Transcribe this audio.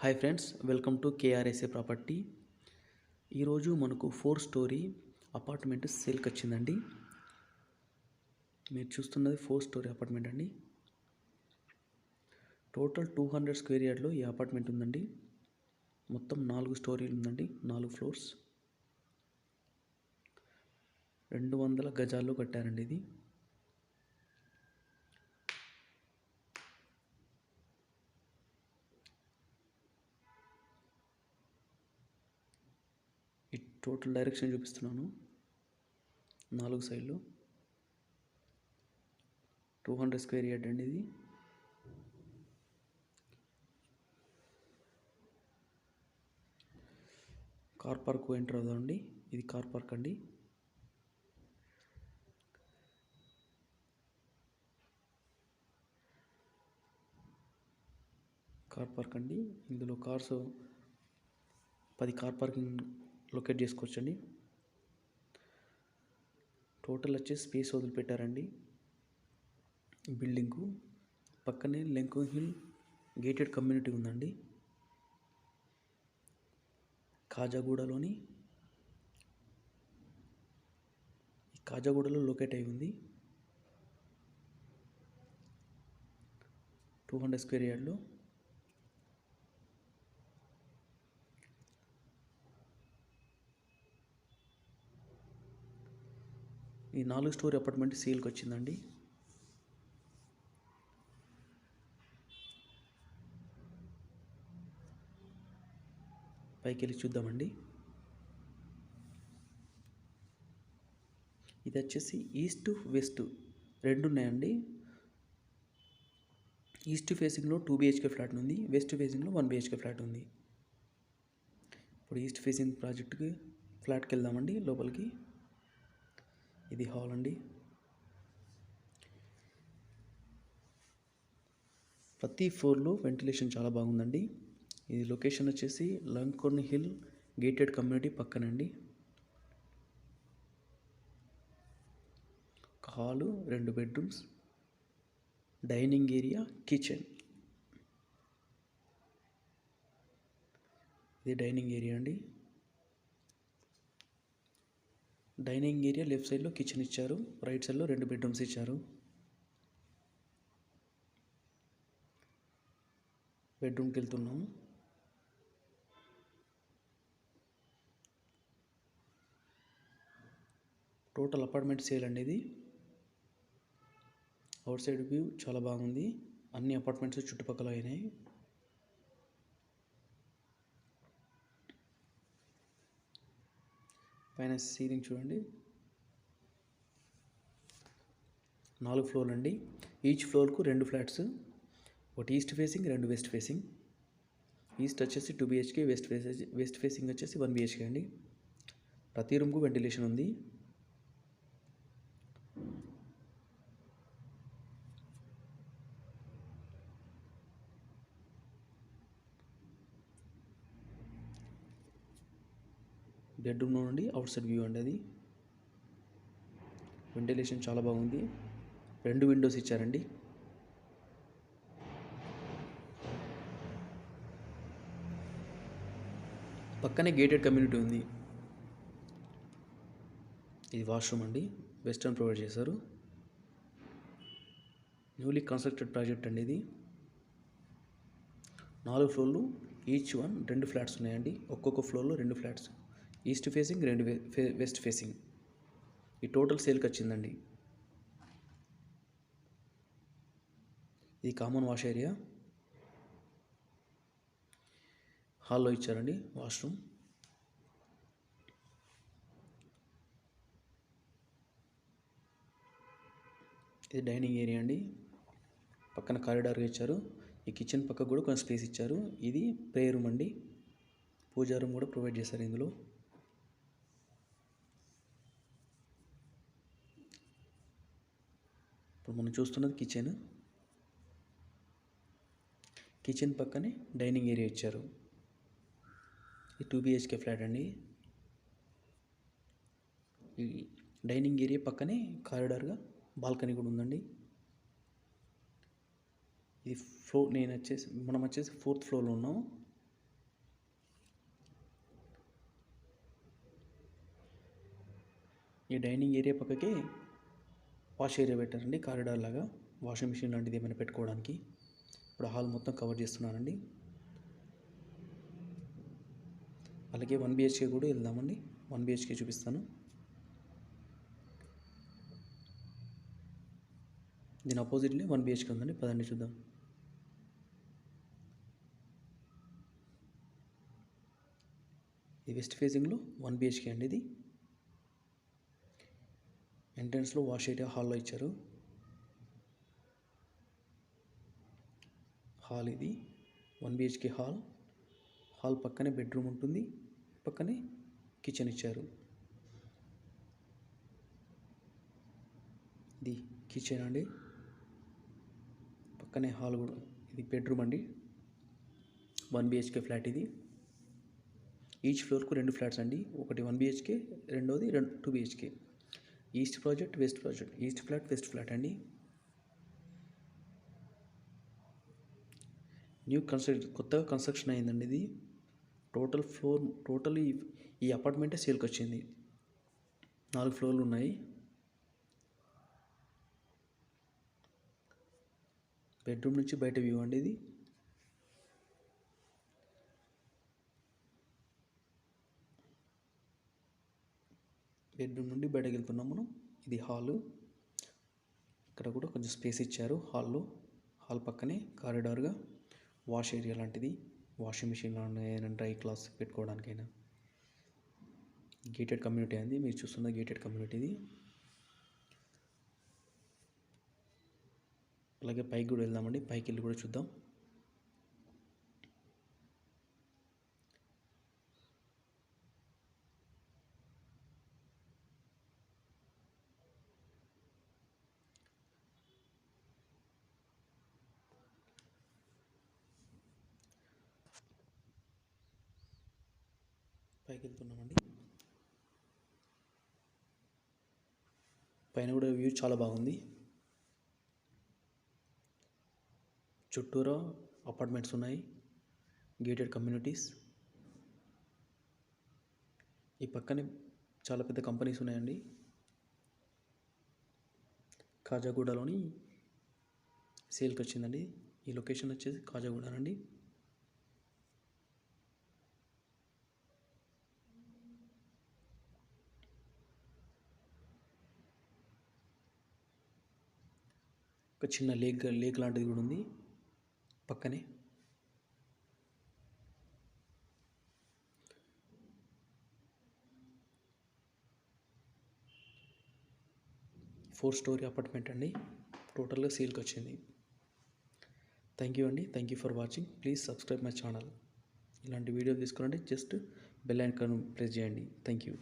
Hi friends, welcome to KRSA property. ఈరోజు మనకు 4 story apartment సేల్కి వచ్చిందండి. మీరు చూస్తున్నది 4 స్టోరీ అపార్ట్మెంట్ అండి. టోటల్ 200 స్క్వేర్ యార్డ్లో ఈ అపార్ట్మెంట్ ఉందండి. మొత్తం 4 స్టోరీలు ఉందండి, 4 ఫ్లోర్స్, 200 గజాల్లో కట్టారండి. ఇది ఈ టోటల్ డైరెక్షన్ చూపిస్తున్నాను. 4 సైడ్లు 200 స్క్వేర్ యార్డ్ అండి. ఇది కార్ పార్క్ ఎంటర్ అవుదామండి. ఇది కార్ పార్క్ అండి. కార్ పార్క్ అండి. ఇందులో కార్స్ 10 కార్ పార్కింగ్ లొకేట్ చేసుకోవచ్చండి. టోటల్ వచ్చేసి స్పేస్ వదిలిపెట్టారండి. బిల్డింగు పక్కనే లెంకోన్ హిల్ గేటెడ్ కమ్యూనిటీ ఉందండి. కాజాగూడలో లొకేట్ అయి ఉంది. 200 స్క్వేర్ యార్డ్లో ఈ 4 స్టోరీ అపార్ట్మెంట్ సేల్కి వచ్చిందండి. పైకి వెళ్ళి చూద్దామండి. ఇది వచ్చేసి ఈస్ట్ వెస్ట్ రెండు ఉన్నాయండి. ఈస్ట్ ఫేసింగ్లో 2 BHK ఫ్లాట్ ఉంది, వెస్ట్ ఫేసింగ్లో 1 BHK ఫ్లాట్ ఉంది. ఇప్పుడు ఈస్ట్ ఫేసింగ్ ప్రాజెక్ట్కి ఫ్లాట్కి వెళ్దామండి లోపలికి. ఇది హాల్ అండి. ప్రతి ఫ్లోర్లో వెంటిలేషన్ చాలా బాగుందండి. ఇది లొకేషన్ వచ్చేసి లంకోన్ హిల్ గేటెడ్ కమ్యూనిటీ పక్కనండి. Hall, 2 bedrooms, dining area, kitchen. ఇది డైనింగ్ ఏరియా అండి. డైనింగ్ ఏరియా లెఫ్ట్ సైడ్లో కిచెన్ ఇచ్చారు, రైట్ సైడ్లో 2 బెడ్రూమ్స్ ఇచ్చారు. బెడ్రూమ్కి వెళ్తున్నాము. టోటల్ అపార్ట్మెంట్ సేల్ అండి. ఇది అవుట్ సైడ్ వ్యూ చాలా బాగుంది. అన్ని అపార్ట్మెంట్స్ చుట్టుపక్కల అయినాయి. పైన సీలింగ్ చూడండి. 4 ఫ్లోర్లు అండి. ఈచ్ ఫ్లోర్కు 2 ఫ్లాట్స్, ఒకటి east facing, 2 west facing. East వచ్చేసి 2 BHK, వెస్ట్ ఫేసింగ్ వచ్చేసి 1 BHK అండి. ప్రతి రూమ్కు వెంటిలేషన్ ఉంది. బెడ్రూమ్లో నుండి అవుట్ సైడ్ వ్యూ అండి. అది వెంటిలేషన్ చాలా బాగుంది. 2 విండోస్ ఇచ్చారండి. పక్కనే గేటెడ్ కమ్యూనిటీ ఉంది. ఇది వాష్రూమ్ అండి. వెస్టర్న్ ప్రొవైడ్ చేశారు. న్యూలీ కన్స్ట్రక్టెడ్ ప్రాజెక్ట్ అండి. ఇది 4 ఫ్లోర్లు, ఈచ్ వన్ 2 ఫ్లాట్స్ ఉన్నాయండి. ఒక్కొక్క ఫ్లోర్లో 2 flats, east facing, 2 west facing. ఈ టోటల్ సేల్కి వచ్చిందండి. ఇది కామన్ వాష్ ఏరియా. హాల్లో ఇచ్చారండి వాష్రూమ్. ఇది డైనింగ్ ఏరియా అండి. పక్కన కారిడార్ ఇచ్చారు. ఈ కిచెన్ పక్కకు కూడా కొంచెం స్పేస్ ఇచ్చారు. ఇది ప్రేయర్ రూమ్ అండి. పూజా రూమ్ కూడా ప్రొవైడ్ చేశారు ఇందులో. ఇప్పుడు మనం చూస్తున్నది కిచెన్. కిచెన్ పక్కనే డైనింగ్ ఏరియా ఇచ్చారు. ఈ 2 BHK ఫ్లాట్ అండి. ఈ డైనింగ్ ఏరియా పక్కనే కారిడార్గా బాల్కనీ కూడా ఉందండి. ఇది మనం వచ్చేసి 4th ఫ్లోర్లో ఉన్నాం. ఈ డైనింగ్ ఏరియా పక్కకి వాష్ ఏరియా పెట్టారండి, కారిడార్ లాగా వాషింగ్ మిషన్ లాంటిది ఏమైనా పెట్టుకోవడానికి. ఇప్పుడు హాల్ మొత్తం కవర్ చేస్తున్నానండి. అలాగే 1 BHK కూడా వెళ్దామండి. 1 BHK చూపిస్తాను. దీని ఆపోజిట్లీ 1 BHK ఉందండి, పదండి చూద్దాం. ఇది వెస్ట్ ఫేసింగ్లో 1 BHK అండి. ఇది ఎంట్రన్స్లో వాష్ ఏరియా హాల్లో ఇచ్చారు. హాల్ ఇది 1 BHK హాల్. హాల్ పక్కనే బెడ్రూమ్ ఉంటుంది, పక్కనే కిచెన్ ఇచ్చారు. ఇది కిచెన్ అండి, పక్కనే హాల్ కూడా. ఇది బెడ్రూమ్ అండి, 1 BHK ఫ్లాట్ ఇది. ఈచ్ ఫ్లోర్కు 2 ఫ్లాట్స్ అండి, ఒకటి 1 BHK, రెండోది 2 BHK. East project, west project, east flat, west flat అండి. కొత్తగా కన్స్ట్రక్షన్ అయిందండి ఇది. టోటల్ ఈ అపార్ట్మెంటే సేల్కి వచ్చింది. 4 ఫ్లోర్లు ఉన్నాయి. బెడ్రూమ్ నుంచి బయట వ్యూ అండి ఇది. బెడ్రూమ్ నుండి బయటకు వెళ్తున్నాం మనం. ఇది హాలు. ఇక్కడ కూడా కొంచెం స్పేస్ ఇచ్చారు హాల్లో. హాల్ పక్కనే కారిడార్గా వాష్ ఏరియా లాంటిది, వాషింగ్ మిషన్ అయినా డ్రై క్లాత్స్ పెట్టుకోవడానికైనా. గేటెడ్ కమ్యూనిటీ అండి, మీరు చూస్తున్న గేటెడ్ కమ్యూనిటీ ఇది. అలాగే పైకి కూడా వెళ్దామండి, పైకి వెళ్ళి కూడా చూద్దాం. పైకి వెళ్తున్నామండి. పైన కూడా వ్యూ చాలా బాగుంది. చుట్టూరా అపార్ట్మెంట్స్ ఉన్నాయి, గేటెడ్ కమ్యూనిటీస్. ఈ పక్కనే చాలా పెద్ద కంపెనీస్ ఉన్నాయండి. కాజాగూడలోని సేల్కి వచ్చిందండి. ఈ లొకేషన్ వచ్చేసి కాజాగూడ అండి. ఒక చిన్న లేక్ లాంటిది కూడా ఉంది పక్కనే. ఫోర్ స్టోరీ అపార్ట్మెంట్ అండి, టోటల్గా సేల్కి వచ్చింది. థ్యాంక్ యూ అండి, thank you for watching. Please subscribe my channel. ఇలాంటి వీడియోలు తీసుకోవాలంటే జస్ట్ బెల్ ఐకాన్ ప్రెస్ చేయండి. Thank you.